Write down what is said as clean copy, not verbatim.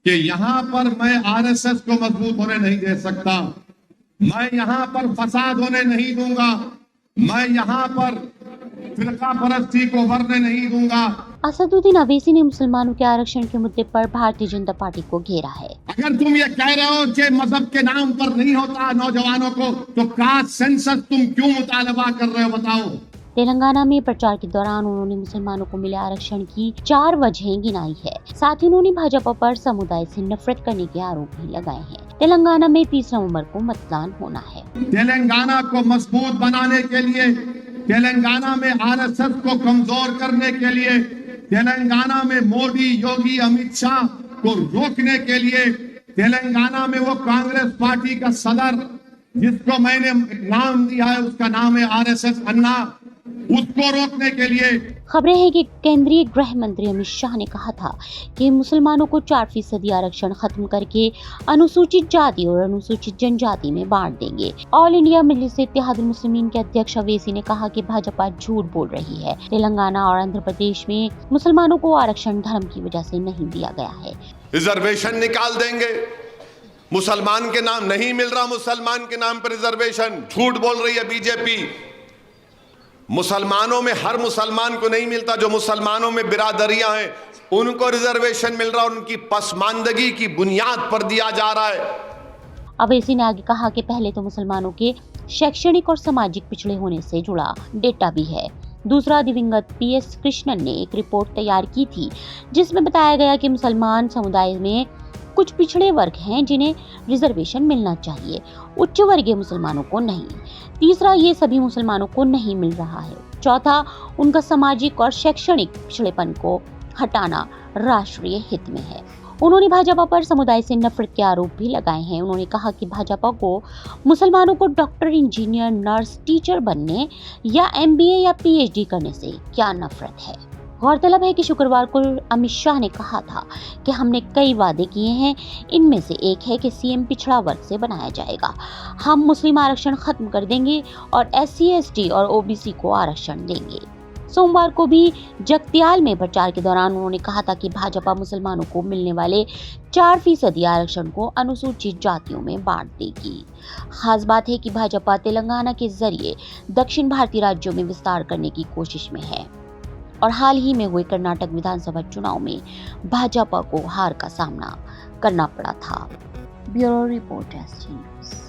कि यहाँ पर मैं आरएसएस को मजबूत होने नहीं दे सकता, मैं यहाँ पर फसाद होने नहीं दूंगा, मैं यहाँ पर फिरका परस्ती को उभरने नहीं दूंगा। असदुद्दीन अवैसी ने मुसलमानों के आरक्षण के मुद्दे पर भारतीय जनता पार्टी को घेरा है। अगर तुम ये कह रहे हो कि मजहब के नाम पर नहीं होता नौजवानों को, तो कास्ट सेंसस तुम क्यों मुतालबा कर रहे हो, बताओ। तेलंगाना में प्रचार के दौरान उन्होंने मुसलमानों को मिले आरक्षण की 4 वजहें गिनाई है। साथ ही उन्होंने भाजपा पर समुदाय से नफरत करने के आरोप भी लगाए हैं। तेलंगाना में 30 नवंबर को मतदान होना है। तेलंगाना को मजबूत बनाने के लिए, तेलंगाना में आरएसएस को कमजोर करने के लिए, तेलंगाना में मोदी, योगी, अमित शाह को रोकने के लिए, तेलंगाना में वो कांग्रेस पार्टी का सदर जिसको मैंने नाम दिया है, उसका नाम है आरएसएस अन्ना, उसको रोकने के लिए। खबरें हैं कि केंद्रीय गृह मंत्री अमित शाह ने कहा था कि मुसलमानों को 4% आरक्षण खत्म करके अनुसूचित जाति और अनुसूचित जनजाति में बांट देंगे। ऑल इंडिया मजलिस इत्तेहादुल मुस्लिमीन के अध्यक्ष अवैसी ने कहा कि भाजपा झूठ बोल रही है। तेलंगाना और आंध्र प्रदेश में मुसलमानों को आरक्षण धर्म की वजह से नहीं दिया गया है। रिजर्वेशन निकाल देंगे, मुसलमान के नाम नहीं मिल रहा, मुसलमान के नाम पर रिजर्वेशन, झूठ बोल रही है बीजेपी। मुसलमानों में हर मुसलमान को नहीं मिलता, जो मुसलमानों में बिरादरियां हैं उनको रिजर्वेशन मिल रहा, उनकी पसमानदगी की बुनियाद पर दिया जा रहा है। अवैसी ने आगे कहा कि पहले तो मुसलमानों के शैक्षणिक और सामाजिक पिछड़े होने से जुड़ा डेटा भी है। दूसरा, दिवंगत PS कृष्णन ने एक रिपोर्ट तैयार की थी जिसमें बताया गया कि मुसलमान समुदाय में कुछ पिछड़े वर्ग हैं जिन्हें रिजर्वेशन मिलना चाहिए, उच्च वर्गीय मुसलमानों को नहीं। तीसरा, ये सभी मुसलमानों को नहीं मिल रहा है। चौथा, उनका सामाजिक और शैक्षणिक पिछड़ेपन को हटाना राष्ट्रीय हित में है। उन्होंने भाजपा पर समुदाय से नफरत के आरोप भी लगाए हैं। उन्होंने कहा कि भाजपा को मुसलमानों को डॉक्टर, इंजीनियर, नर्स, टीचर बनने या MBA या PhD करने से क्या नफरत है। गौरतलब है कि शुक्रवार को अमित शाह ने कहा था कि हमने कई वादे किए हैं, इनमें से एक है कि CM पिछड़ा वर्ग से बनाया जाएगा। हम मुस्लिम आरक्षण खत्म कर देंगे और SC, ST और OBC को आरक्षण देंगे। सोमवार को भी जगतियाल में प्रचार के दौरान उन्होंने कहा था कि भाजपा मुसलमानों को मिलने वाले 4% आरक्षण को अनुसूचित जातियों में बांट देगी। खास बात है कि भाजपा तेलंगाना के जरिए दक्षिण भारतीय राज्यों में विस्तार करने की कोशिश में है और हाल ही में हुए कर्नाटक विधानसभा चुनाव में भाजपा को हार का सामना करना पड़ा था। Bureau report ST news.